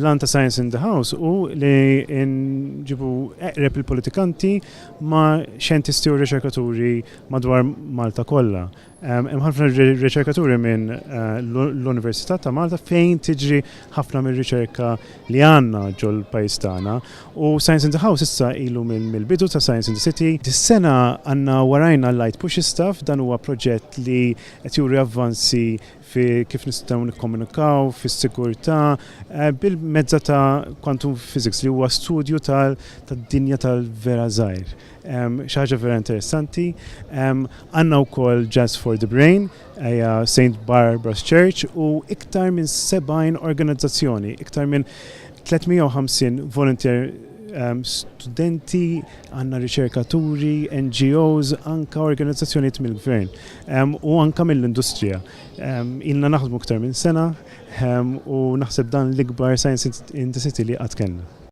L-għan ta' Science in the House u li nġibu eqreb il-politikanti ma' xjentisti u riċerkaturi madwar Malta kollha. Hemm ħafna riċerkaturi minn l-Università ta' Malta fejn tiġri ħafna mir-riċerka li għandna ġol pajjiż tagħna u Science in the House issa ilu mill-bidu ta' Science in the City. Dis-sena għandna warajna Light Push Stuff, dan huwa proġett li qed juri avvanzi fi kif nistgħu nikkomunikaw fis-sigurtà bil-mezza ta' quantum physics li huwa studju tad-dinja tal-vera żgħir. Xi ħaġa vera interessanti. Għandna wkoll Jazz for the Brain, St. Barbara's Church u iktar minn 70 organizzazzjoni, iktar minn 350 volunteer studenti, għanna riċerkaturi, NGOs, anka organizzazzjonijiet mill-gvern u anka mill-industrija. Ilna naħdmu iktar minn sena u naħseb dan l-ikbar Science in the City li qatt kellna.